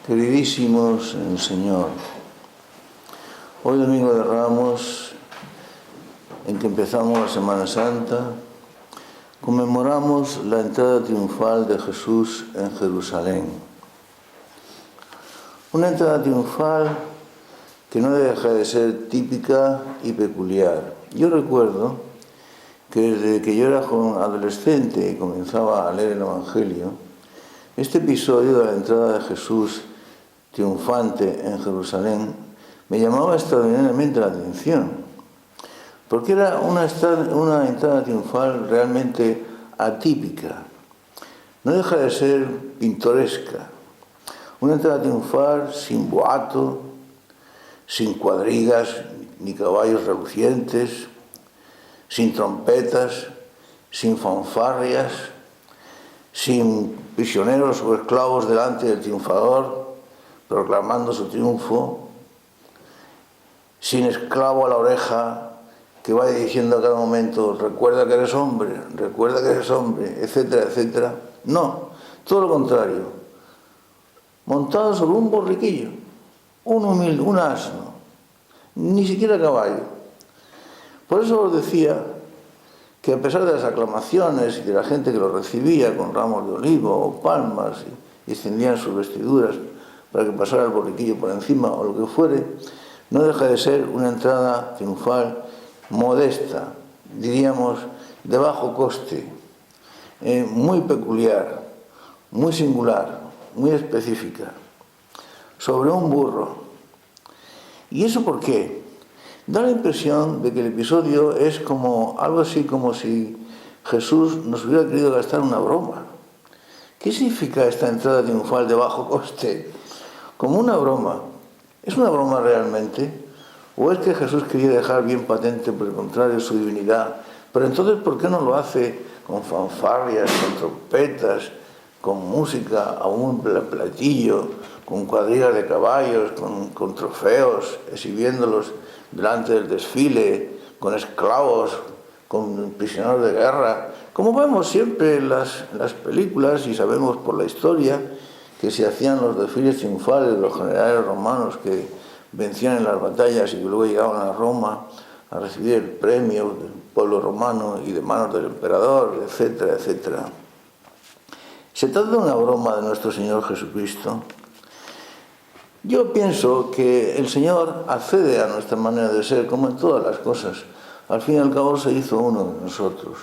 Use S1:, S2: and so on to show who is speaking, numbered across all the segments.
S1: Queridísimos en el Señor, hoy Domingo de Ramos, en que empezamos la Semana Santa, conmemoramos la entrada triunfal de Jesús en Jerusalén. Una entrada triunfal que no deja de ser típica y peculiar. Yo recuerdo que desde que yo era joven adolescente y comenzaba a leer el Evangelio, este episodio de la entrada de Jesús triunfante en Jerusalén me llamaba extraordinariamente la atención, porque era una entrada triunfal realmente atípica. No deja de ser pintoresca. Una entrada triunfal sin boato, sin cuadrigas ni caballos relucientes, sin trompetas, sin fanfarrias, sin prisioneros o esclavos delante del triunfador, proclamando su triunfo, sin esclavo a la oreja que vaya diciendo a cada momento, recuerda que eres hombre, etcétera, etcétera. No, todo lo contrario. Montado sobre un borriquillo, un asno, ni siquiera caballo. Por eso os decía que a pesar de las aclamaciones y de la gente que lo recibía con ramos de olivo o palmas y extendían sus vestiduras para que pasara el borriquillo por encima o lo que fuere, no deja de ser una entrada triunfal modesta, diríamos de bajo coste, muy peculiar, muy singular, muy específica, sobre un burro. ¿Y eso por qué? Da la impresión de que el episodio es como algo así como si Jesús nos hubiera querido gastar una broma. ¿Qué significa esta entrada triunfal de bajo coste? Como una broma. ¿Es una broma realmente? ¿O es que Jesús quería dejar bien patente, por el contrario, su divinidad? Pero entonces, ¿por qué no lo hace con fanfarrias, con trompetas, con música a un platillo, con cuadrigas de caballos, con trofeos, exhibiéndolos delante del desfile, con esclavos, con prisioneros de guerra? Como vemos siempre en las películas y sabemos por la historia que se hacían los desfiles triunfales de los generales romanos que vencían en las batallas y que luego llegaban a Roma a recibir el premio del pueblo romano y de manos del emperador, etcétera, etcétera. ¿Se trata de una broma de nuestro Señor Jesucristo? Yo pienso que el Señor accede a nuestra manera de ser, como en todas las cosas. Al fin y al cabo se hizo uno de nosotros.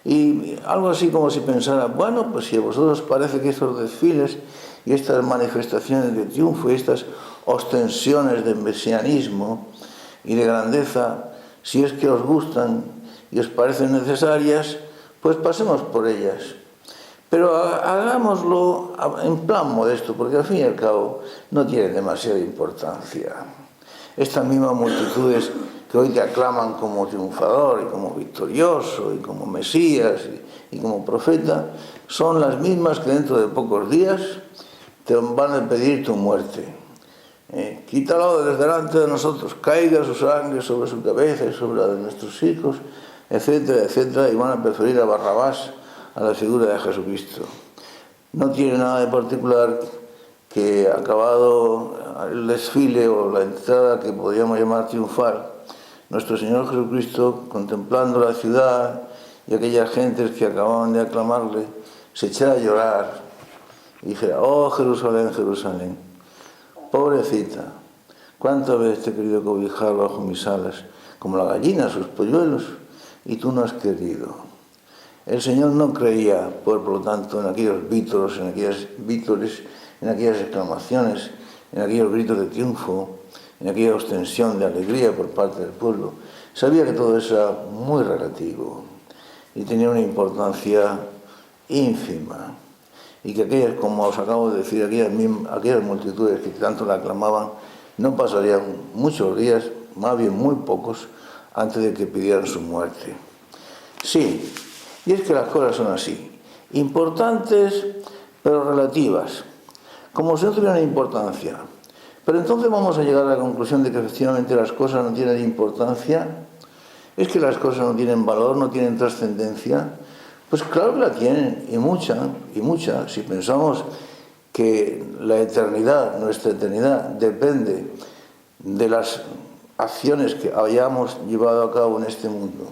S1: Y algo así como si pensara, bueno, pues si a vosotros parece que estos desfiles y estas manifestaciones de triunfo y estas ostensiones de mesianismo y de grandeza, si es que os gustan y os parecen necesarias, pues pasemos por ellas. Pero hagámoslo en plan modesto, porque al fin y al cabo no tiene demasiada importancia. Estas mismas multitudes que hoy te aclaman como triunfador y como victorioso y como Mesías y como profeta, son las mismas que dentro de pocos días te van a pedir tu muerte. Quítalo desde delante de nosotros, caiga su sangre sobre su cabeza y sobre la de nuestros hijos, etcétera, etcétera, y van a preferir a Barrabás a la figura de Jesucristo. No tiene nada de particular que, acabado el desfile o la entrada que podríamos llamar triunfal, nuestro Señor Jesucristo, contemplando la ciudad y aquellas gentes que acababan de aclamarle, se echara a llorar y dijera, oh Jerusalén, Jerusalén, pobrecita, cuántas veces te he querido cobijar bajo mis alas, como la gallina sus polluelos, y tú no has querido. El Señor no creía, por lo tanto, en aquellos vítores, en aquellas exclamaciones, en aquellos gritos de triunfo, en aquella ostensión de alegría por parte del pueblo. Sabía que todo eso era muy relativo y tenía una importancia ínfima, y que aquellas, como os acabo de decir, aquellas multitudes que tanto la aclamaban, no pasarían muchos días, más bien muy pocos, antes de que pidieran su muerte. Sí, y es que las cosas son así, importantes pero relativas, como si no tuvieran importancia. Pero entonces vamos a llegar a la conclusión de que efectivamente las cosas no tienen importancia. ¿Es que las cosas no tienen valor, no tienen trascendencia? Pues claro que la tienen, y mucha, si pensamos que la eternidad, nuestra eternidad, depende de las acciones que hayamos llevado a cabo en este mundo,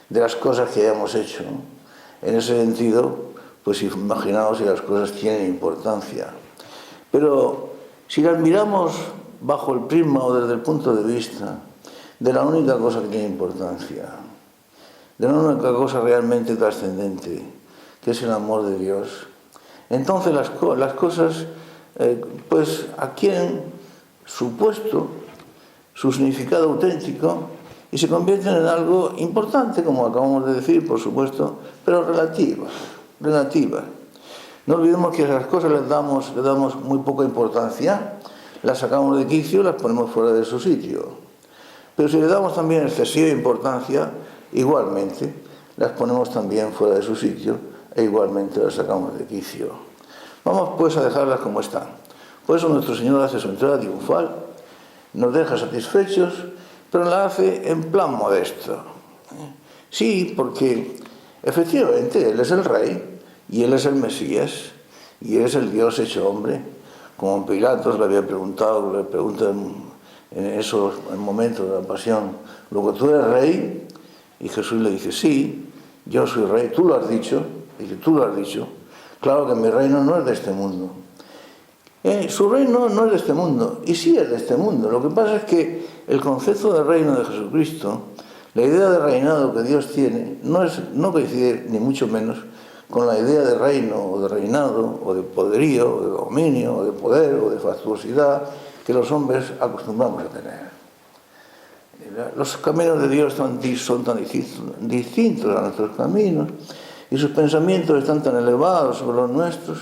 S1: de las cosas que hayamos hecho, ¿no? En ese sentido, pues imaginaos si las cosas tienen importancia. Pero si las miramos bajo el prisma o desde el punto de vista de la única cosa que tiene importancia, de la única cosa realmente trascendente, que es el amor de Dios, entonces las cosas pues adquieren su puesto, su significado auténtico y se convierten en algo importante, como acabamos de decir, por supuesto, pero relativas. No olvidemos que a esas cosas le damos muy poca importancia, las sacamos de quicio, las ponemos fuera de su sitio. Pero si le damos también excesiva importancia, igualmente las ponemos también fuera de su sitio e igualmente las sacamos de quicio. Vamos pues a dejarlas como están. Por eso nuestro Señor hace su entrada triunfal, nos deja satisfechos, pero la hace en plan modesto. Sí, porque efectivamente Él es el Rey y Él es el Mesías y Él es el Dios hecho hombre. Como Pilatos le había preguntado, le pregunta en esos momentos de la pasión, luego tú eres Rey, y Jesús le dice, sí, yo soy Rey, tú lo has dicho, dice, tú lo has dicho, claro que mi reino no es de este mundo. Su reino no es de este mundo, y sí es de este mundo. Lo que pasa es que el concepto de reino de Jesucristo, la idea de reinado que Dios tiene, no coincide ni mucho menos con la idea de reino o de reinado o de poderío o de dominio o de poder o de fastuosidad que los hombres acostumbramos a tener. Los caminos de Dios son tan distintos a nuestros caminos y sus pensamientos están tan elevados sobre los nuestros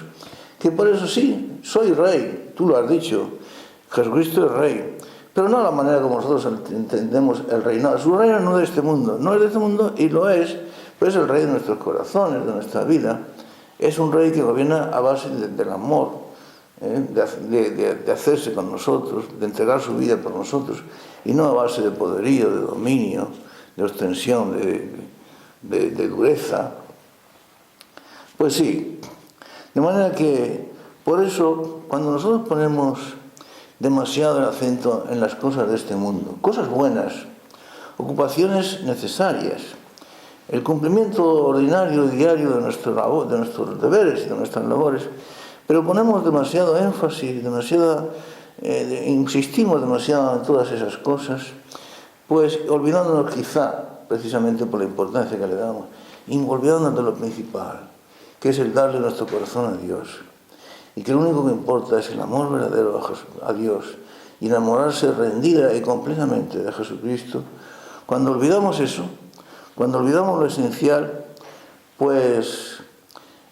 S1: que por eso sí, soy Rey, tú lo has dicho, Jesucristo es Rey, pero no a la manera como nosotros entendemos el reinado. Su reino no es de este mundo, no es de este mundo y lo es, pero es el Rey de nuestros corazones, de nuestra vida. Es un Rey que gobierna a base del amor, de hacerse con nosotros, de entregar su vida por nosotros, y no a base de poderío, de dominio, de ostensión, de dureza. Pues sí, de manera que, por eso, cuando nosotros ponemos demasiado el acento en las cosas de este mundo, cosas buenas, ocupaciones necesarias, el cumplimiento ordinario y diario de nuestros deberes y de nuestras labores, pero ponemos demasiado énfasis, insistimos demasiado en todas esas cosas, pues olvidándonos quizá, precisamente por la importancia que le damos, olvidándonos de lo principal, que es el darle nuestro corazón a Dios, y que lo único que importa es el amor verdadero a Dios, y enamorarse rendida y completamente de Jesucristo. Cuando olvidamos eso, cuando olvidamos lo esencial, pues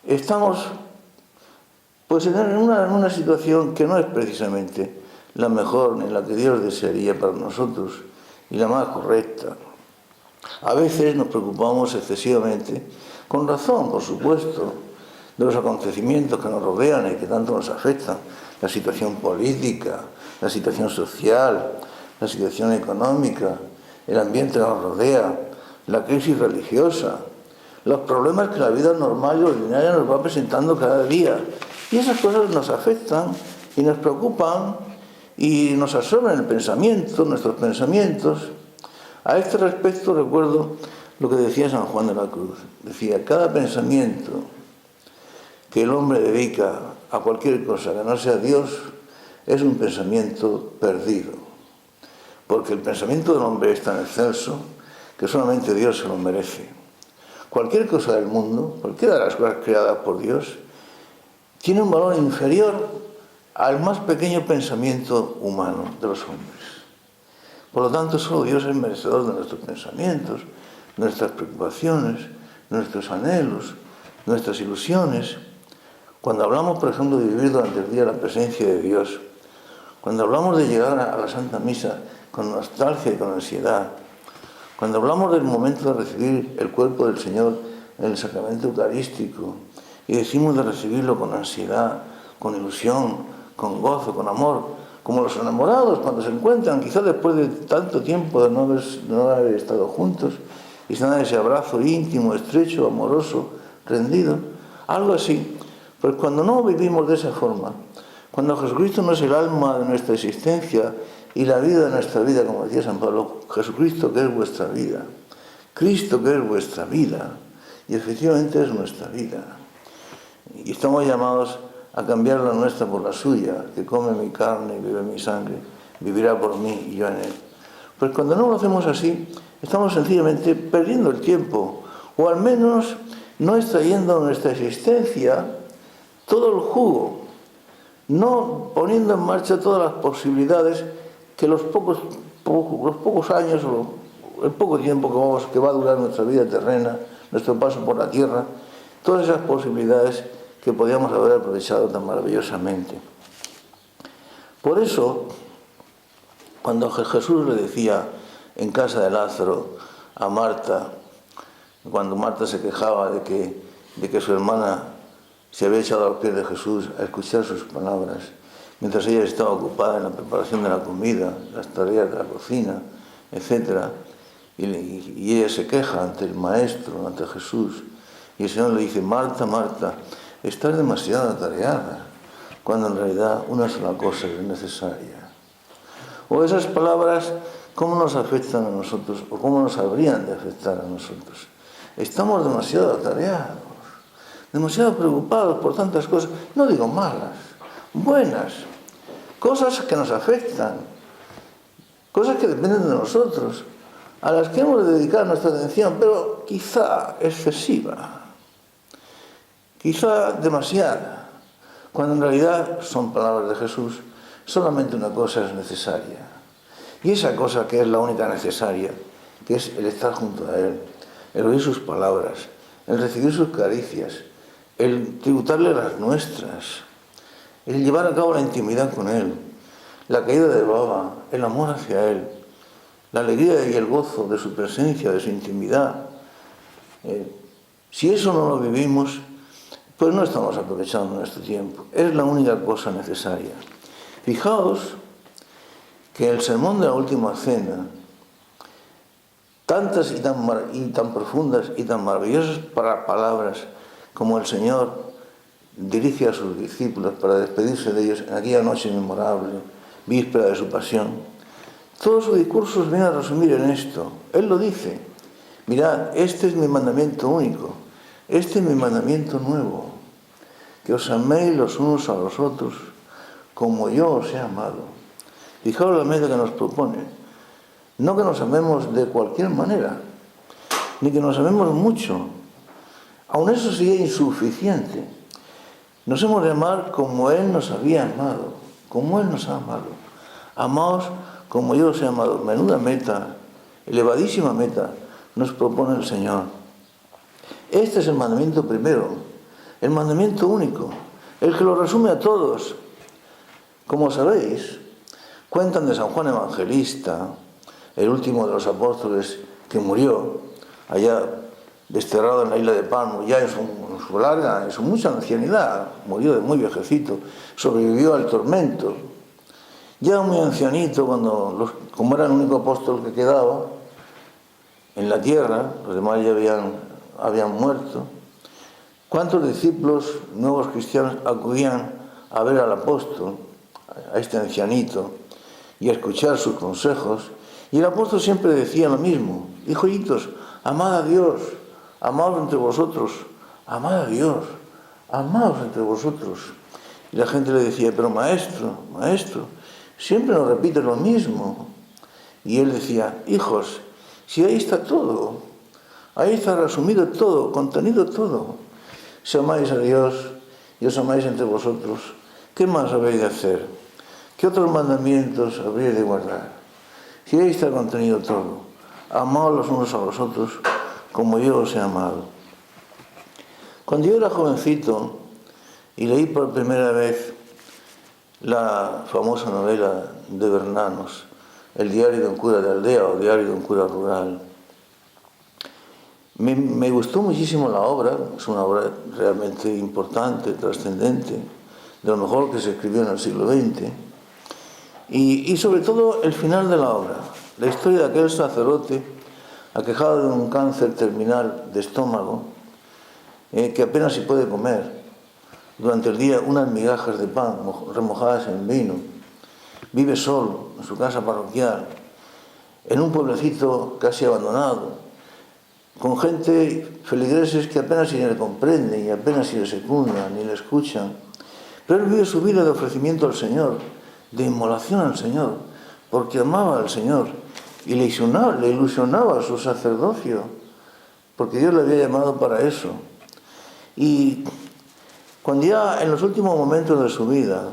S1: estamos en una situación que no es precisamente la mejor ni la que Dios desearía para nosotros y la más correcta. A veces nos preocupamos excesivamente, con razón, por supuesto, de los acontecimientos que nos rodean y que tanto nos afectan, la situación política, la situación social, la situación económica, el ambiente que nos rodea, la crisis religiosa, los problemas que la vida normal y ordinaria nos va presentando cada día. Y esas cosas nos afectan y nos preocupan y nos absorben el pensamiento, nuestros pensamientos. A este respecto recuerdo lo que decía San Juan de la Cruz. Decía, cada pensamiento que el hombre dedica a cualquier cosa que no sea Dios es un pensamiento perdido. Porque el pensamiento del hombre es tan excelso que solamente Dios se lo merece. Cualquier cosa del mundo, cualquiera de las cosas creadas por Dios, tiene un valor inferior al más pequeño pensamiento humano de los hombres. Por lo tanto, solo Dios es merecedor de nuestros pensamientos, nuestras preocupaciones, nuestros anhelos, nuestras ilusiones. Cuando hablamos, por ejemplo, de vivir durante el día la presencia de Dios, cuando hablamos de llegar a la Santa Misa con nostalgia y con ansiedad, cuando hablamos del momento de recibir el cuerpo del Señor en el sacramento eucarístico y decimos de recibirlo con ansiedad, con ilusión, con gozo, con amor, como los enamorados cuando se encuentran, quizás después de tanto tiempo de no haber estado juntos, y se dan ese abrazo íntimo, estrecho, amoroso, rendido, algo así, Pues cuando no vivimos de esa forma, cuando Jesucristo no es el alma de nuestra existencia y la vida de nuestra vida, como decía San Pablo, Jesucristo que es vuestra vida, Cristo que es vuestra vida, y efectivamente es nuestra vida. Y estamos llamados a cambiar la nuestra por la suya, que come mi carne y bebe mi sangre, vivirá por mí y yo en él. Pues cuando no lo hacemos así, estamos sencillamente perdiendo el tiempo, o al menos no extrayendo de nuestra existencia todo el jugo, no poniendo en marcha todas las posibilidades que los pocos años o el poco tiempo que va a durar nuestra vida terrena, nuestro paso por la tierra, todas esas posibilidades que podíamos haber aprovechado tan maravillosamente. Por eso, cuando Jesús le decía en casa de Lázaro a Marta, cuando Marta se quejaba de que su hermana se había echado a los pies de Jesús a escuchar sus palabras, mientras ella estaba ocupada en la preparación de la comida, las tareas de la cocina, etc., y ella se queja ante el Maestro, ante Jesús, y el Señor le dice: Marta, Marta, estás demasiado atareada, cuando en realidad una sola cosa es necesaria. O esas palabras, ¿cómo nos afectan a nosotros? ¿O cómo nos habrían de afectar a nosotros? Estamos demasiado atareados, demasiado preocupados por tantas cosas, no digo malas, buenas, cosas que nos afectan, cosas que dependen de nosotros, a las que hemos de dedicar nuestra atención, pero quizá excesiva, quizá demasiada, cuando en realidad son palabras de Jesús. Solamente una cosa es necesaria, y esa cosa que es la única necesaria, que es el estar junto a Él, el oír sus palabras, el recibir sus caricias, el tributarle las nuestras, el llevar a cabo la intimidad con Él, la caída de baba, el amor hacia Él, la alegría y el gozo de su presencia, de su intimidad. Si eso no lo vivimos, pues no estamos aprovechando nuestro tiempo. Es la única cosa necesaria. Fijaos que el sermón de la última cena, tantas y tan profundas y tan maravillosas palabras como el Señor dirige a sus discípulos para despedirse de ellos en aquella noche memorable, víspera de su pasión, todos sus discursos vienen a resumir en esto. Él lo dice: mirad, este es mi mandamiento único, este es mi mandamiento nuevo, que os améis los unos a los otros como yo os he amado. Fijaos la meta que nos propone. No que nos amemos de cualquier manera, ni que nos amemos mucho. Aun eso sería insuficiente. Nos hemos de amar como Él nos había amado, como Él nos ha amado. Amaos como yo os he amado. Menuda meta, elevadísima meta, nos propone el Señor. Este es el mandamiento primero, el mandamiento único, el que lo resume a todos. Como sabéis, cuentan de San Juan Evangelista, el último de los apóstoles, que murió allá desterrado en la isla de Palmo, ya en su mucha ancianidad, murió de muy viejecito, sobrevivió al tormento. Ya muy ancianito, como era el único apóstol que quedaba en la tierra, los demás ya habían muerto. ¿Cuántos discípulos nuevos cristianos acudían a ver al apóstol, a este ancianito, y a escuchar sus consejos? Y el apóstol siempre decía lo mismo: hijitos, amad a Dios, amaos entre vosotros, amad a Dios, amaos entre vosotros. Y la gente le decía: pero maestro, siempre nos repite lo mismo. Y él decía: hijos, si ahí está todo, ahí está resumido todo, contenido todo. Si amáis a Dios y os amáis entre vosotros, ¿qué más habéis de hacer? ¿Qué otros mandamientos habréis de guardar? Si ahí está contenido todo. Amaos los unos a los otros como yo os he amado. Cuando yo era jovencito y leí por primera vez la famosa novela de Bernanos, El diario de un cura de aldea o Diario de un cura rural, me gustó muchísimo la obra. Es una obra realmente importante, trascendente, de lo mejor que se escribió en el siglo XX. Y sobre todo el final de la obra, la historia de aquel sacerdote aquejado de un cáncer terminal de estómago, que apenas si puede comer, durante el día unas migajas de pan remojadas en vino. Vive solo en su casa parroquial, en un pueblecito casi abandonado, con gente, feligreses que apenas si le comprenden y apenas si le secundan ni le escuchan. Pero él vive su vida de ofrecimiento al Señor, de inmolación al Señor, porque amaba al Señor y le ilusionaba su sacerdocio, porque Dios le había llamado para eso. Y cuando ya en los últimos momentos de su vida,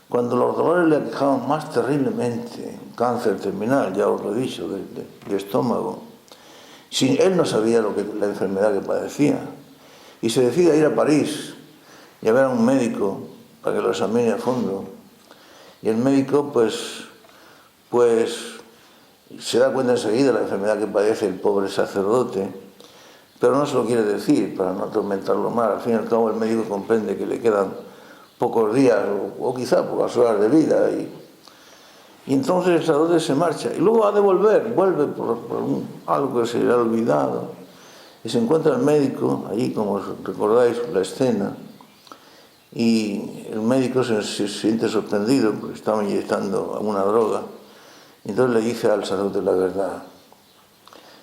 S1: cuando los dolores le aquejaban más terriblemente, cáncer terminal, ya os lo he dicho, de estómago, él no sabía la enfermedad que padecía, y se decide a ir a París y a ver a un médico para que lo examine a fondo. Y el médico pues se da cuenta enseguida de la enfermedad que padece el pobre sacerdote, pero no se lo quiere decir para no atormentarlo más. Al fin y al cabo el médico comprende que le quedan pocos días o quizá pocas horas de vida, y entonces el sacerdote se marcha y luego ha de vuelve por algo que se le ha olvidado, y se encuentra el médico allí, como recordáis la escena, y el médico se siente sorprendido porque estaba inyectando alguna droga, y entonces le dice al sacerdote la verdad.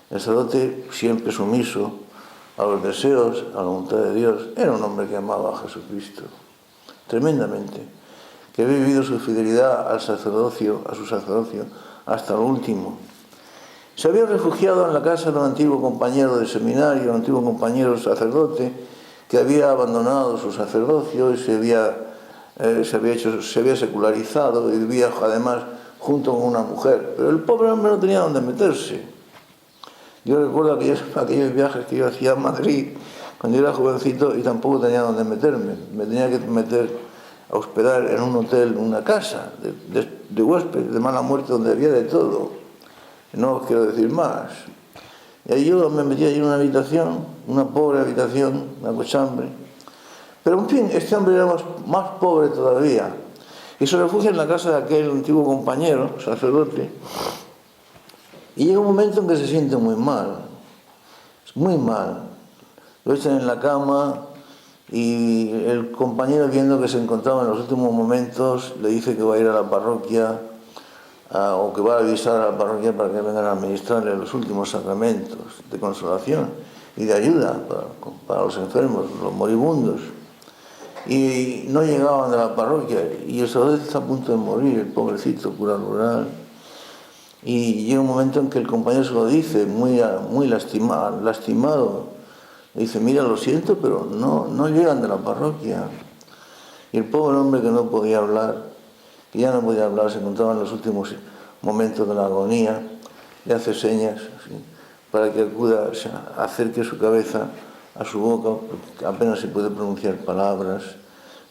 S1: El sacerdote, siempre sumiso a los deseos, a la voluntad de Dios, era un hombre que amaba a Jesucristo tremendamente, que había vivido su fidelidad al sacerdocio, a su sacerdocio, hasta lo último. Se había refugiado en la casa de un antiguo compañero de seminario, un antiguo compañero sacerdote, que había abandonado su sacerdocio y se había secularizado y vivía además junto con una mujer. Pero el pobre hombre no tenía dónde meterse. Yo recuerdo aquellos viajes que yo hacía a Madrid cuando yo era jovencito y tampoco tenía dónde meterme. Me tenía que a hospedar en un hotel, en una casa de huéspedes, de mala muerte, donde había de todo. No os quiero decir más. Y ahí yo me metí allí en una habitación, una pobre habitación, una cochambre. Pero en fin, este hombre era más pobre todavía. Y se refugia en la casa de aquel antiguo compañero, sacerdote. Y llega un momento en que se siente muy mal. Muy mal. Lo echan en la cama y el compañero, viendo que se encontraba en los últimos momentos, le dice que va a ir a la parroquia o que va a avisar a la parroquia para que vengan a administrarle los últimos sacramentos de consolación y de ayuda para los enfermos, los moribundos. Y no llegaban de la parroquia y el sacerdote está a punto de morir, el pobrecito cura rural. Y llega un momento en que el compañero se lo dice, muy lastimado. Le dice, mira, lo siento, pero no llegan de la parroquia. Y el pobre hombre, que no podía hablar, que ya no podía hablar, se encontraba en los últimos momentos de la agonía, le hace señas así, para que acuda, acerque su cabeza a su boca, porque apenas se puede pronunciar palabras.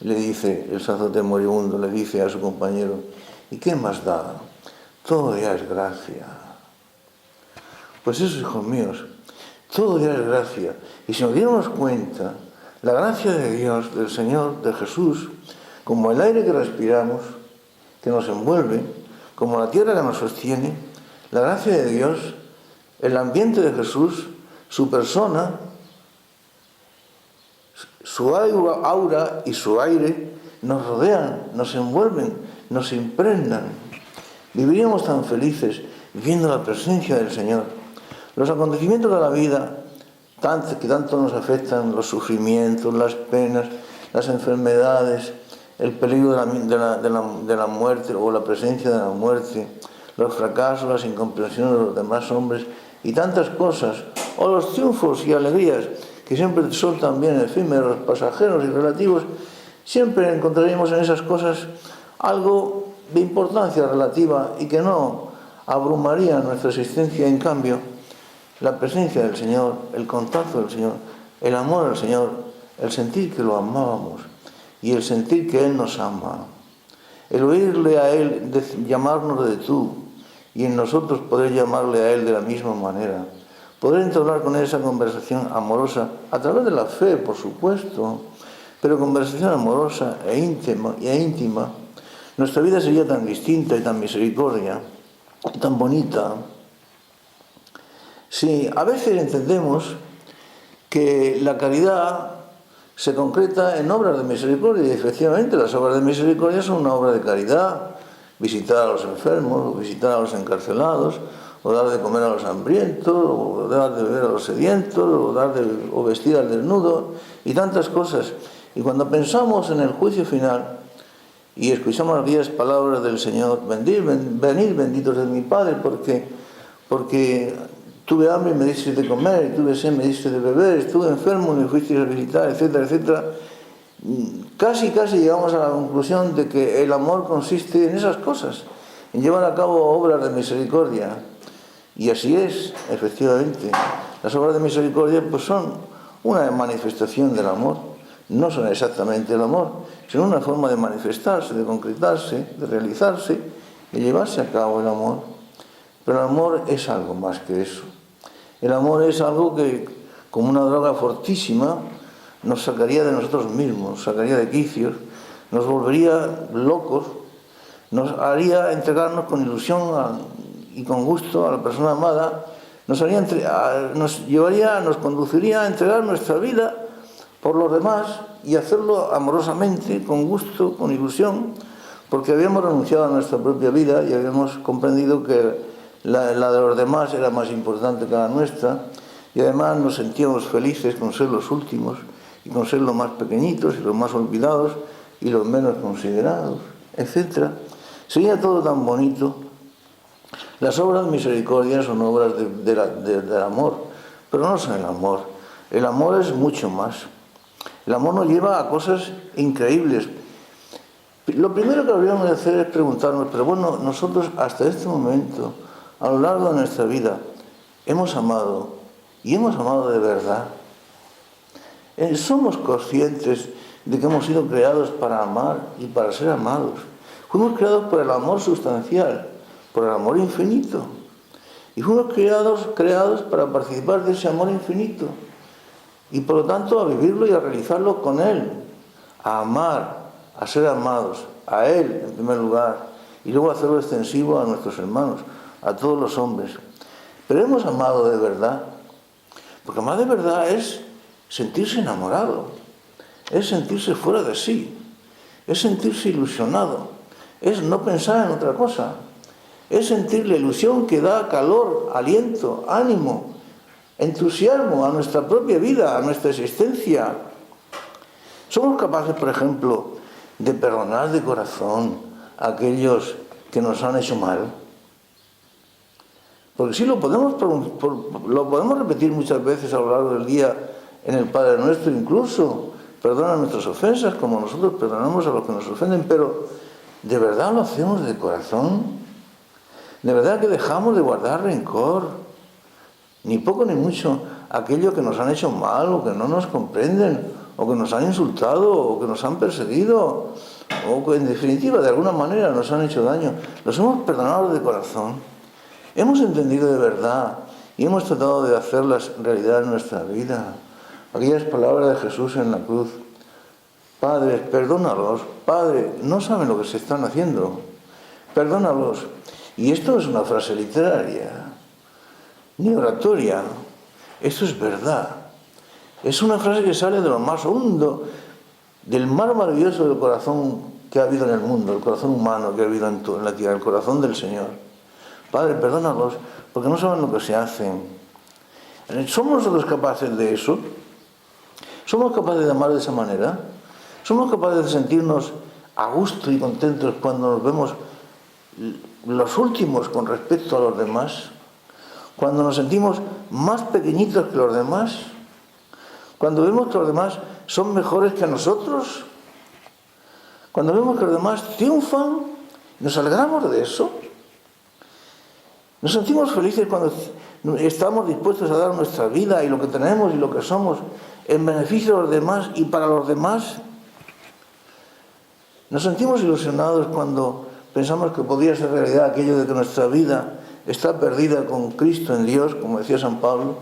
S1: Le dice, el sacerdote moribundo le dice a su compañero, ¿y qué más da? Todo ya es gracia. Pues eso, hijos míos, todo ya es gracia. Y si nos diéramos cuenta, la gracia de Dios, del Señor, de Jesús, como el aire que respiramos, que nos envuelve, como la tierra que nos sostiene, la gracia de Dios, el ambiente de Jesús, su persona, su aura y su aire nos rodean, nos envuelven, nos impregnan. Viviríamos tan felices viviendo la presencia del Señor. Los acontecimientos de la vida, que tanto nos afectan, los sufrimientos, las penas, las enfermedades, el peligro de la muerte o la presencia de la muerte, los fracasos, las incomprensiones de los demás hombres y tantas cosas, o los triunfos y alegrías, que siempre son también efímeros, pasajeros y relativos, siempre encontraríamos en esas cosas algo de importancia relativa y que no abrumaría nuestra existencia. En cambio, la presencia del Señor, el contacto del Señor, el amor al Señor, el sentir que lo amábamos y el sentir que Él nos ama, el oírle a Él llamarnos de tú y en nosotros poder llamarle a Él de la misma manera, poder entablar con Él esa conversación amorosa a través de la fe, por supuesto, pero conversación amorosa e íntima, nuestra vida sería tan distinta y tan misericordia y tan bonita. Sí, a veces entendemos que la caridad se concreta en obras de misericordia. Y efectivamente, las obras de misericordia son una obra de caridad. Visitar a los enfermos, o visitar a los encarcelados, o dar de comer a los hambrientos, o dar de beber a los sedientos, o vestir al desnudo, y tantas cosas. Y cuando pensamos en el juicio final, y escuchamos aquellas palabras del Señor: venid benditos de mi Padre, porque tuve hambre y me disteis de comer, y tuve sed y me disteis de beber, estuve enfermo y me fuisteis a visitar, etcétera, etcétera. Casi llegamos a la conclusión de que el amor consiste en esas cosas, en llevar a cabo obras de misericordia. Y así es, efectivamente. Las obras de misericordia pues son una manifestación del amor. No son exactamente el amor, sino una forma de manifestarse, de concretarse, de realizarse, de llevarse a cabo el amor. Pero el amor es algo más que eso. El amor es algo que, como una droga fortísima, nos sacaría de nosotros mismos, nos sacaría de quicios, nos volvería locos, nos haría entregarnos con ilusión y con gusto a la persona amada, nos conduciría a entregar nuestra vida por los demás y hacerlo amorosamente, con gusto, con ilusión, porque habíamos renunciado a nuestra propia vida y habíamos comprendido que la de los demás era más importante que la nuestra, y además nos sentíamos felices con ser los últimos, y con ser los más pequeñitos y los más olvidados y los menos considerados, etc. Sería todo tan bonito. Las obras de misericordia son obras del amor, pero no son el amor. El amor es mucho más. El amor nos lleva a cosas increíbles. Lo primero que habríamos de hacer es preguntarnos: pero bueno, nosotros hasta este momento, a lo largo de nuestra vida, hemos amado, y hemos amado de verdad. Somos conscientes de que hemos sido creados para amar y para ser amados. Fuimos creados por el amor sustancial, por el amor infinito. Y fuimos creados para participar de ese amor infinito. Y por lo tanto a vivirlo y a realizarlo con Él. A amar, a ser amados, a Él en primer lugar. Y luego hacerlo extensivo a nuestros hermanos, a todos los hombres. Pero hemos amado de verdad. Porque amar de verdad es sentirse enamorado, es sentirse fuera de sí, es sentirse ilusionado, es no pensar en otra cosa, es sentir la ilusión que da calor, aliento, ánimo, entusiasmo a nuestra propia vida, a nuestra existencia. Somos capaces, por ejemplo, de perdonar de corazón a aquellos que nos han hecho mal. Porque sí lo podemos repetir muchas veces a lo largo del día en el Padre Nuestro, incluso perdona nuestras ofensas como nosotros perdonamos a los que nos ofenden, pero ¿de verdad lo hacemos de corazón? ¿De verdad que dejamos de guardar rencor? Ni poco ni mucho aquellos que nos han hecho mal, o que no nos comprenden, o que nos han insultado, o que nos han perseguido, o que en definitiva de alguna manera nos han hecho daño. Los hemos perdonado de corazón. Hemos entendido de verdad y hemos tratado de hacerlas realidad en nuestra vida. Aquellas palabras de Jesús en la cruz: Padre, perdónalos, Padre, no saben lo que se están haciendo, perdónalos. Y esto no es una frase literaria, ni oratoria, esto es verdad. Es una frase que sale de lo más hondo, del mar maravilloso del corazón que ha habido en el mundo, el corazón humano que ha habido en la tierra, el corazón del Señor. Padre, perdónalos, porque no saben lo que se hacen. ¿Somos nosotros capaces de eso? ¿Somos capaces de amar de esa manera? ¿Somos capaces de sentirnos a gusto y contentos cuando nos vemos los últimos con respecto a los demás? Cuando nos sentimos más pequeñitos que los demás? Cuando vemos que los demás son mejores que nosotros? Cuando vemos que los demás triunfan, ¿nos alegramos de eso? Nos sentimos felices cuando estamos dispuestos a dar nuestra vida y lo que tenemos y lo que somos en beneficio de los demás y para los demás. Nos sentimos ilusionados cuando pensamos que podría ser realidad aquello de que nuestra vida está perdida con Cristo en Dios, como decía San Pablo,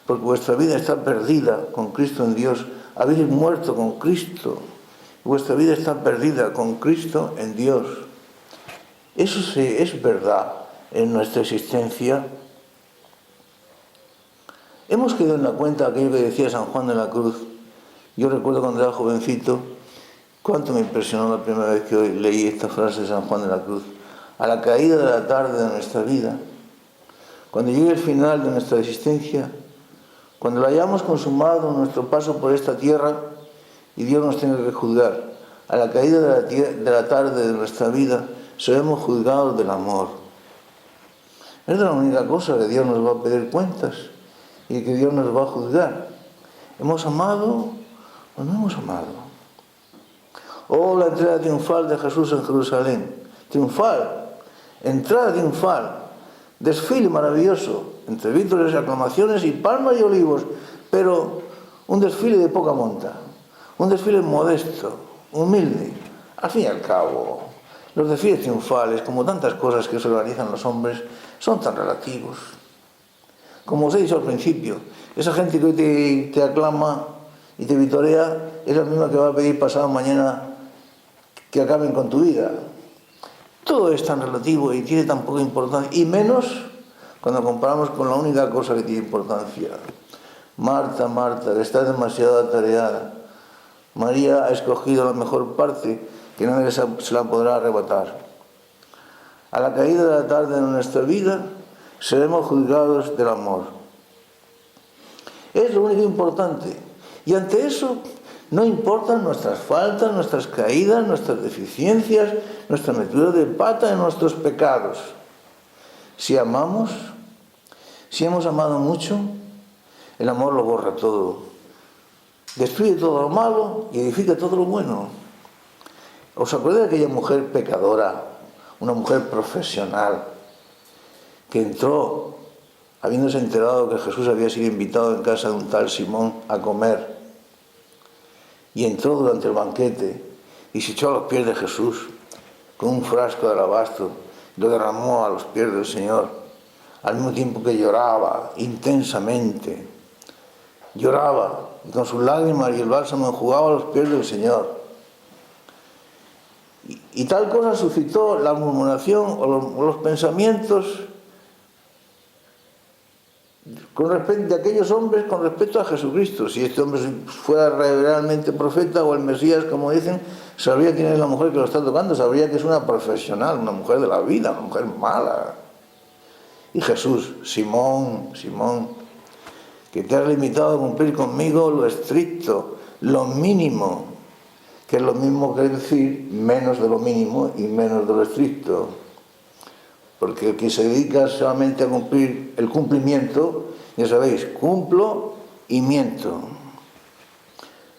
S1: porque vuestra vida está perdida con Cristo en Dios. Habéis muerto con Cristo. Vuestra vida está perdida con Cristo en Dios. Eso sí es verdad en nuestra existencia. Hemos quedado en la cuenta aquello que decía San Juan de la Cruz: Yo recuerdo cuando era jovencito, cuánto me impresionó la primera vez que leí esta frase de San Juan de la Cruz. A la caída de la tarde de nuestra vida, cuando llegue el final de nuestra existencia, cuando lo hayamos consumado nuestro paso por esta tierra y Dios nos tenga que juzgar, a la caída de la tarde de nuestra vida, seremos juzgados del amor. Es la única cosa que Dios nos va a pedir cuentas y que Dios nos va a juzgar. ¿Hemos amado o no hemos amado? Oh, la entrada triunfal de Jesús en Jerusalén. Triunfal, entrada triunfal, desfile maravilloso, entre vítores, aclamaciones y palmas y olivos, pero un desfile de poca monta, un desfile modesto, humilde. Al fin y al cabo, los desfiles triunfales, como tantas cosas que se organizan los hombres, son tan relativos. Como os he dicho al principio, esa gente que hoy te aclama y te vitorea es la misma que va a pedir pasado mañana que acaben con tu vida. Todo es tan relativo y tiene tan poca importancia, y menos cuando comparamos con la única cosa que tiene importancia. Marta, Marta, que estás demasiado atareada. María ha escogido la mejor parte, que nadie se la podrá arrebatar. A la caída de la tarde de nuestra vida, seremos juzgados del amor. Es lo único importante. Y ante eso, no importan nuestras faltas, nuestras caídas, nuestras deficiencias, nuestra metida de pata en nuestros pecados. Si amamos, si hemos amado mucho, el amor lo borra todo. Destruye todo lo malo y edifica todo lo bueno. ¿Os acordáis de aquella mujer pecadora, una mujer profesional, que entró, habiéndose enterado que Jesús había sido invitado en casa de un tal Simón a comer, y entró durante el banquete y se echó a los pies de Jesús con un frasco de alabastro, lo derramó a los pies del Señor, al mismo tiempo que lloraba intensamente? Lloraba y con sus lágrimas y el bálsamo enjugaba a los pies del Señor. Y tal cosa suscitó la murmuración o los pensamientos de aquellos hombres con respecto a Jesucristo. Si este hombre fuera realmente profeta o el Mesías, como dicen, sabría quién es la mujer que lo está tocando, sabría que es una profesional, una mujer de la vida, una mujer mala. Y Jesús: Simón, Simón, que te has limitado a cumplir conmigo lo estricto, lo mínimo, que es lo mismo que decir menos de lo mínimo y menos de lo estricto. Porque el que se dedica solamente a cumplir el cumplimiento, ya sabéis, cumplo y miento.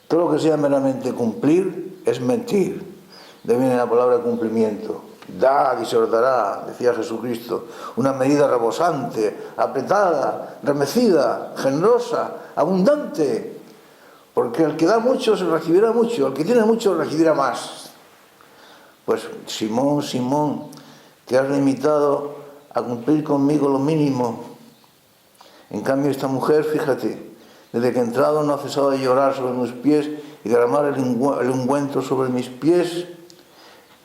S1: Todo lo que sea meramente cumplir es mentir. De ahí viene la palabra cumplimiento. Dad y se os dará, decía Jesucristo, una medida rebosante, apretada, remecida, generosa, abundante. Porque el que da mucho se recibirá mucho, el que tiene mucho recibirá más. Pues Simón, Simón, te has limitado a cumplir conmigo lo mínimo. En cambio esta mujer, fíjate, desde que he entrado no ha cesado de llorar sobre mis pies y derramar el ungüento sobre mis pies.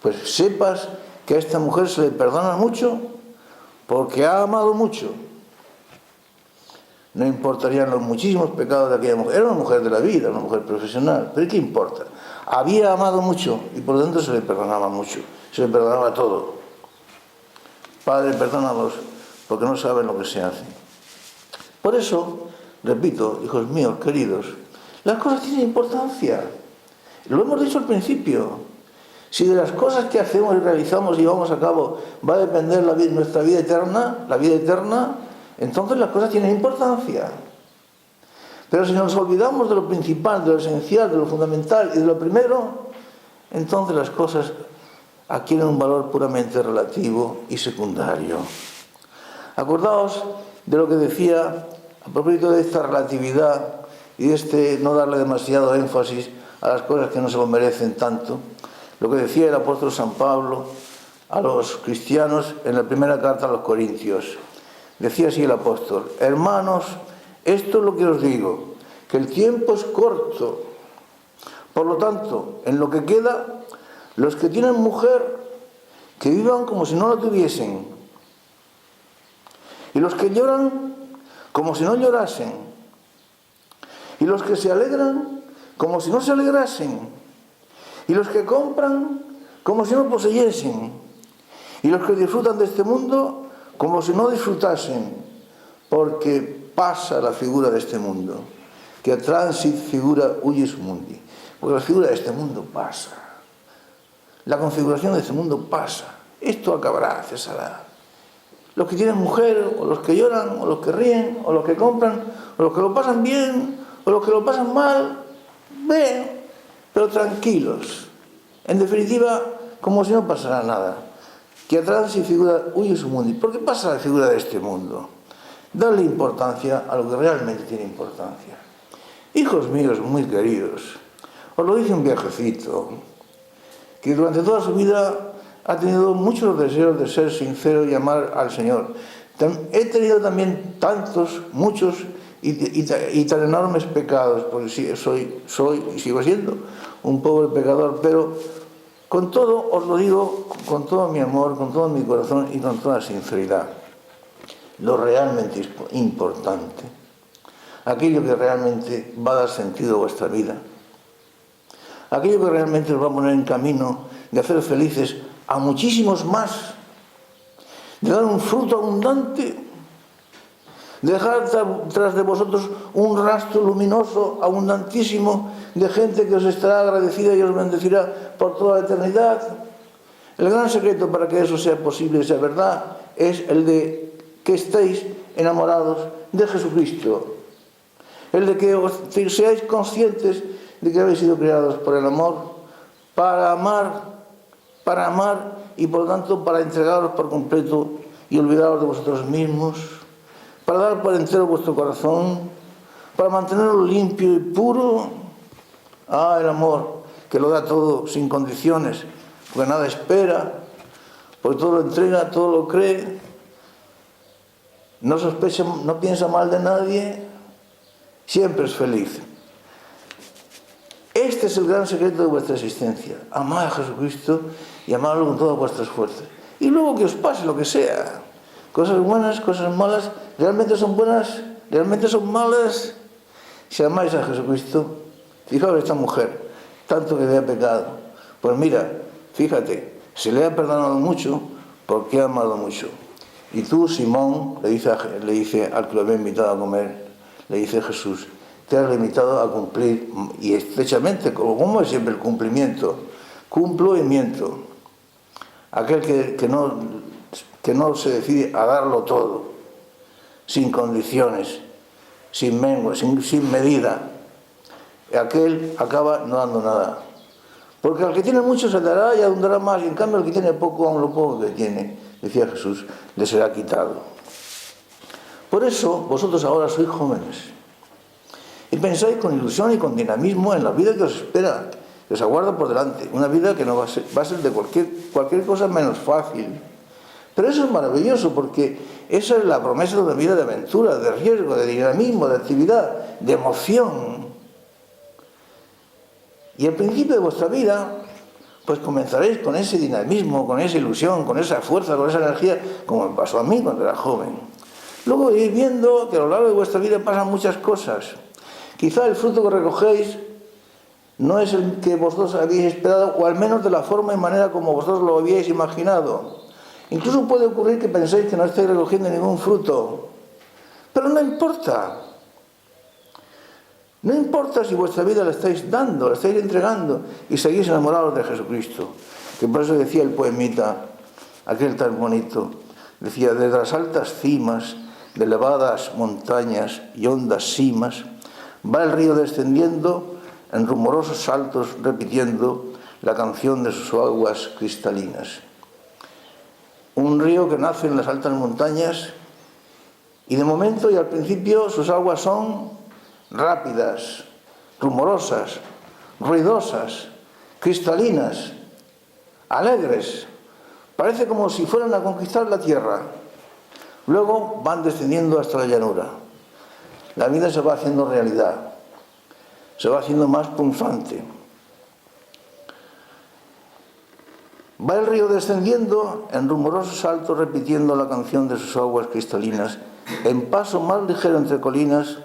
S1: Pues sepas que a esta mujer se le perdona mucho porque ha amado mucho. No importarían los muchísimos pecados de aquella mujer. Era una mujer de la vida, una mujer profesional, pero ¿qué importa? Había amado mucho y por lo tanto se le perdonaba mucho, se le perdonaba todo. Padre, perdónalos porque no saben lo que se hace. Por eso, repito, hijos míos, queridos, las cosas tienen importancia. Lo hemos dicho al principio. Si de las cosas que hacemos y realizamos y llevamos a cabo va a depender nuestra vida eterna, entonces las cosas tienen importancia. Pero si nos olvidamos de lo principal, de lo esencial, de lo fundamental y de lo primero, entonces las cosas adquieren un valor puramente relativo y secundario. Acordaos de lo que decía a propósito de esta relatividad y de no darle demasiado énfasis a las cosas que no se lo merecen tanto. Lo que decía el apóstol San Pablo a los cristianos en la primera carta a los Corintios. Decía así el apóstol: hermanos, esto es lo que os digo, que el tiempo es corto. Por lo tanto, en lo que queda, los que tienen mujer, que vivan como si no la tuviesen. Y los que lloran, como si no llorasen. Y los que se alegran, como si no se alegrasen, y los que compran como si no poseyesen, y los que disfrutan de este mundo como si no disfrutasen, porque pasa la figura de este mundo, que a transit figura huyes mundi, porque la figura de este mundo pasa, la configuración de este mundo pasa, esto acabará, cesará. Los que tienen mujer, o los que lloran, o los que ríen, o los que compran, o los que lo pasan bien, o los que lo pasan mal, ven, pero tranquilos. En definitiva, como si no pasara nada. Que atrás y figura huye su mundo. ¿Por qué pasa la figura de este mundo? Darle importancia a lo que realmente tiene importancia. Hijos míos muy queridos, os lo dice un viejecito, que durante toda su vida ha tenido muchos deseos de ser sincero y amar al Señor. He tenido también tantos, muchos y tan enormes pecados, porque sí, soy y sigo siendo un pobre pecador, pero con todo os lo digo, con todo mi amor, con todo mi corazón y con toda sinceridad. Lo realmente importante, aquello que realmente va a dar sentido a vuestra vida, aquello que realmente os va a poner en camino de hacer felices a muchísimos más, de dar un fruto abundante, de dejar tras de vosotros un rastro luminoso, abundantísimo, de gente que os estará agradecida y os bendecirá por toda la eternidad. El gran secreto para que eso sea posible y sea verdad es el de que estéis enamorados de Jesucristo, el de que seáis conscientes de que habéis sido creados por el amor, para amar y por lo tanto para entregaros por completo y olvidaros de vosotros mismos, para dar por entero vuestro corazón, para mantenerlo limpio y puro. El amor que lo da todo sin condiciones, porque nada espera, porque todo lo entrega, todo lo cree, no sospecha, no piensa mal de nadie, siempre es feliz. Este es el gran secreto de vuestra existencia. Amad a Jesucristo y amadlo con todas vuestras fuerzas. Y luego que os pase lo que sea, cosas buenas, cosas malas, realmente son buenas, realmente son malas. Si amáis a Jesucristo, fijaos esta mujer, tanto que le ha pecado. Pues mira, fíjate, se le ha perdonado mucho porque ha amado mucho. Y tú, Simón, le dice al que lo había invitado a comer, le dice Jesús, te has limitado a cumplir, y estrechamente, como es siempre el cumplimiento, cumplo y miento. Aquel que no se decide a darlo todo, sin condiciones, sin mengua, sin medida, aquel acaba no dando nada. Porque al que tiene mucho se dará y abundará más, y en cambio al que tiene poco, aun lo poco que tiene, decía Jesús, le será quitado. Por eso vosotros ahora sois jóvenes y pensáis con ilusión y con dinamismo en la vida que os espera, que os aguarda por delante, una vida que no va a ser de cualquier cosa menos fácil. Pero eso es maravilloso, porque esa es la promesa de una vida de aventura, de riesgo, de dinamismo, de actividad, de emoción. Y al principio de vuestra vida, pues comenzaréis con ese dinamismo, con esa ilusión, con esa fuerza, con esa energía, como me pasó a mí cuando era joven. Luego iréis viendo que a lo largo de vuestra vida pasan muchas cosas. Quizá el fruto que recogéis no es el que vosotros habéis esperado, o al menos de la forma y manera como vosotros lo habíais imaginado. Incluso puede ocurrir que penséis que no estáis recogiendo ningún fruto. Pero no importa. No importa si vuestra vida la estáis dando, la estáis entregando y seguís enamorados de Jesucristo. Que por eso decía el poemita, aquel tan bonito, decía, desde las altas cimas, de elevadas montañas y hondas cimas, va el río descendiendo en rumorosos saltos, repitiendo la canción de sus aguas cristalinas. Un río que nace en las altas montañas y de momento y al principio sus aguas son rápidas, rumorosas, ruidosas, cristalinas, alegres. Parece como si fueran a conquistar la tierra. Luego van descendiendo hasta la llanura. La vida se va haciendo realidad, se va haciendo más punzante. Va el río descendiendo en rumorosos saltos, repitiendo la canción de sus aguas cristalinas, en paso más ligero entre colinas,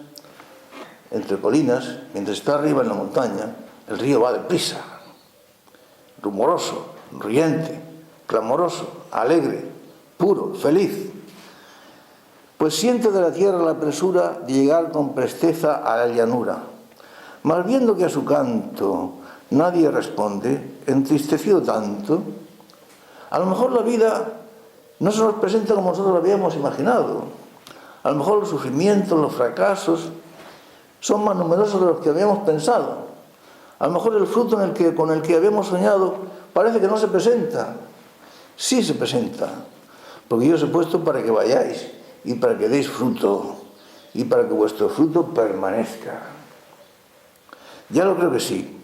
S1: entre colinas, mientras está arriba en la montaña, el río va deprisa, rumoroso, riente, clamoroso, alegre, puro, feliz. Pues siente de la tierra la presura de llegar con presteza a la llanura. Mas viendo que a su canto nadie responde, entristecido tanto, a lo mejor la vida no se nos presenta como nosotros lo habíamos imaginado. A lo mejor los sufrimientos, los fracasos son más numerosos de los que habíamos pensado. A lo mejor el fruto con el que habíamos soñado parece que no se presenta. Sí se presenta, porque yo os he puesto para que vayáis y para que deis fruto y para que vuestro fruto permanezca. Ya lo creo que sí.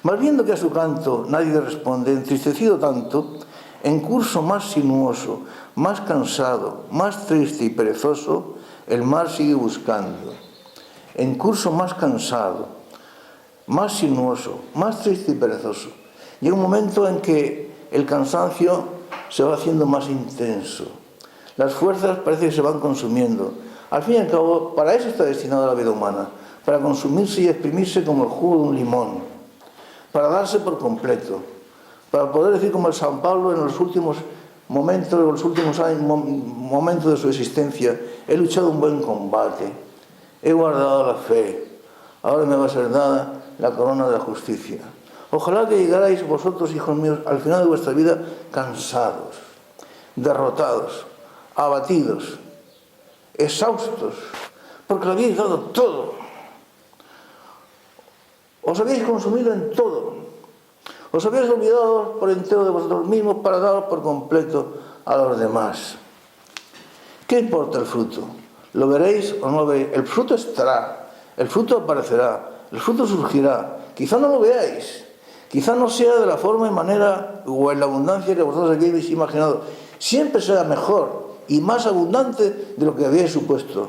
S1: Mas viendo que a su canto nadie responde, entristecido tanto, en curso más sinuoso, más cansado, más triste y perezoso, el mar sigue buscando. En curso más cansado, más sinuoso, más triste y perezoso. Llega un momento en que el cansancio se va haciendo más intenso. Las fuerzas parece que se van consumiendo. Al fin y al cabo, para eso está destinada la vida humana, para consumirse y exprimirse como el jugo de un limón, para darse por completo, para poder decir como el San Pablo en los últimos momentos, en los últimos años, momentos de su existencia: he luchado un buen combate, he guardado la fe, ahora me va a ser dada la corona de la justicia. Ojalá que llegarais vosotros, hijos míos, al final de vuestra vida cansados, derrotados, abatidos, exhaustos, porque lo habéis dado todo. Os habéis consumido en todo. Os habéis olvidado por entero de vosotros mismos para daros por completo a los demás. ¿Qué importa el fruto? ¿Lo veréis o no lo veréis? El fruto estará, el fruto aparecerá, el fruto surgirá. Quizá no lo veáis, quizá no sea de la forma y manera o en la abundancia que vosotros habéis imaginado. Siempre será mejor y más abundante de lo que habíais supuesto,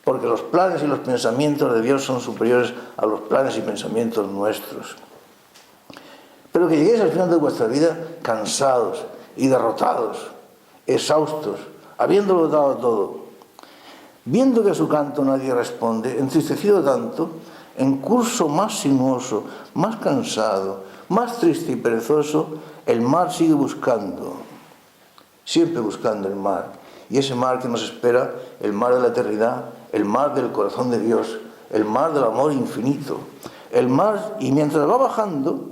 S1: porque los planes y los pensamientos de Dios son superiores a los planes y pensamientos nuestros. Pero que lleguéis al final de vuestra vida cansados y derrotados, exhaustos, habiéndolo dado todo, viendo que a su canto nadie responde, entristecido tanto, en curso más sinuoso, más cansado, más triste y perezoso, el mar sigue buscando, siempre buscando el mar. Y ese mar que nos espera, el mar de la eternidad, el mar del corazón de Dios, el mar del amor infinito, el mar, y mientras va bajando,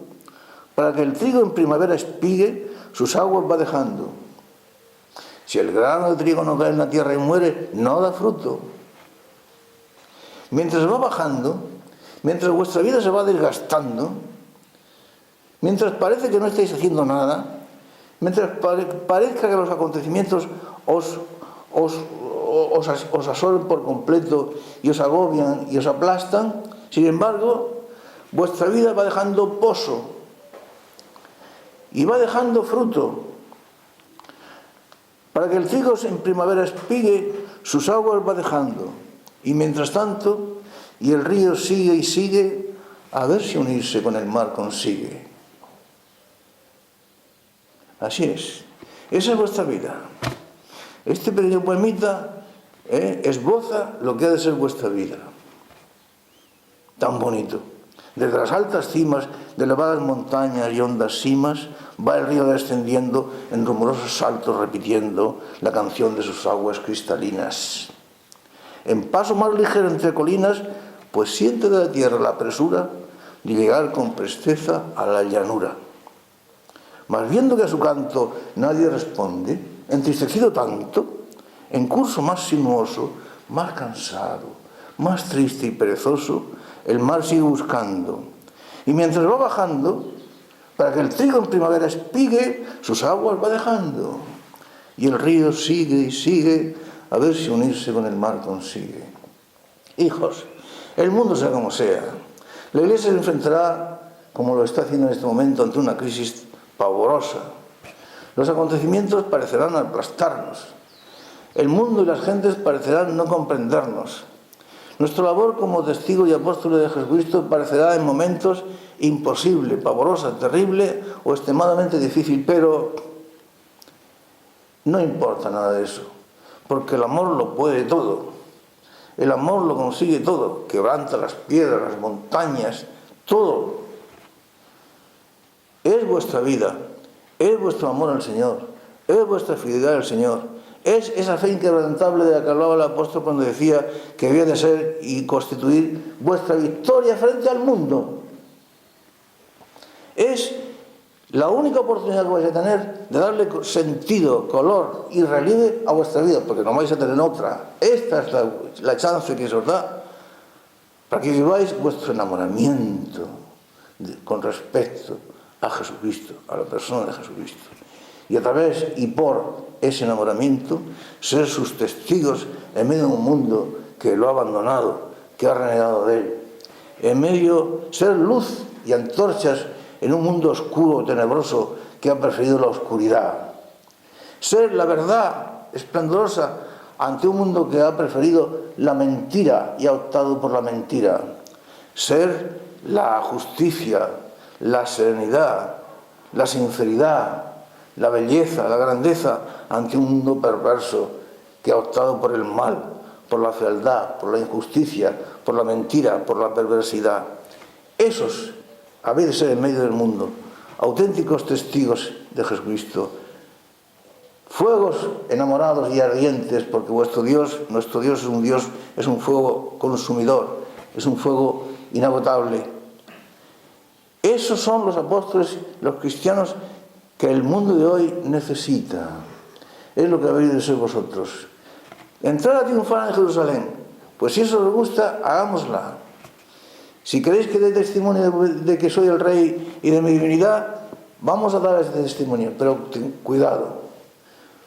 S1: para que el trigo en primavera espigue, sus aguas va dejando. Si el grano de trigo no cae en la tierra y muere, no da fruto. Mientras va bajando, mientras vuestra vida se va desgastando, mientras parece que no estáis haciendo nada, mientras parezca que los acontecimientos os absorben por completo y os agobian y os aplastan, sin embargo, vuestra vida va dejando pozo y va dejando fruto. Para que el trigo en primavera espigue, sus aguas va dejando. Y mientras tanto, y el río sigue y sigue, a ver si unirse con el mar consigue. Así es. Esa es vuestra vida. Este pequeño poemita esboza lo que ha de ser vuestra vida. Tan bonito. Desde las altas cimas de elevadas montañas y hondas cimas va el río descendiendo en rumorosos saltos, repitiendo la canción de sus aguas cristalinas. En paso más ligero entre colinas, pues siente de la tierra la presura de llegar con presteza a la llanura. Mas viendo que a su canto nadie responde, entristecido tanto, en curso más sinuoso, más cansado, más triste y perezoso, el mar sigue buscando. Y mientras va bajando, para que el trigo en primavera espigue, sus aguas va dejando. Y el río sigue y sigue, a ver si unirse con el mar consigue. Hijos, el mundo sea como sea, la Iglesia se enfrentará, como lo está haciendo en este momento, ante una crisis pavorosa. Los acontecimientos parecerán aplastarnos. El mundo y las gentes parecerán no comprendernos. Nuestra labor como testigo y apóstol de Jesucristo parecerá en momentos imposible, pavorosa, terrible o extremadamente difícil, pero no importa nada de eso, porque el amor lo puede todo. El amor lo consigue todo, quebranta las piedras, las montañas, todo. Es vuestra vida, es vuestro amor al Señor, es vuestra fidelidad al Señor, es esa fe inquebrantable de la que hablaba el apóstol cuando decía que había de ser y constituir vuestra victoria frente al mundo. Es la única oportunidad que vais a tener de darle sentido, color y relieve a vuestra vida, porque no vais a tener otra. Esta es la chance que se os da para que viváis vuestro enamoramiento con respecto a Jesucristo, a la persona de Jesucristo. Y a través y por ese enamoramiento, ser sus testigos en medio de un mundo que lo ha abandonado, que ha renegado de él. En medio, ser luz y antorchas en un mundo oscuro, tenebroso, que ha preferido la oscuridad. Ser la verdad esplendorosa ante un mundo que ha preferido la mentira y ha optado por la mentira. Ser la justicia, la serenidad, la sinceridad, la belleza, la grandeza ante un mundo perverso que ha optado por el mal, por la fealdad, por la injusticia, por la mentira, por la perversidad. Esos habéis de ser en medio del mundo auténticos testigos de Jesucristo, fuegos enamorados y ardientes, porque vuestro Dios, nuestro Dios es un fuego consumidor, es un fuego inagotable. Esos son los apóstoles, los cristianos que el mundo de hoy necesita. Es lo que habéis de ser vosotros. Entrar a triunfar en Jerusalén. Pues si eso os gusta, hagámosla. Si queréis que dé testimonio de que soy el Rey y de mi divinidad, vamos a dar ese testimonio, pero cuidado,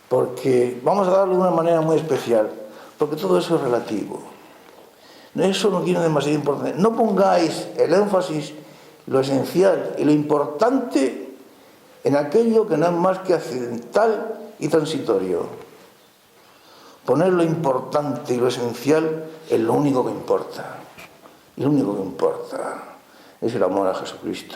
S1: porque vamos a darlo de una manera muy especial, porque todo eso es relativo. Eso no tiene demasiada importancia. No pongáis el énfasis, lo esencial y lo importante en aquello que no es más que accidental y transitorio. Poner lo importante y lo esencial en lo único que importa. Y lo único que importa es el amor a Jesucristo.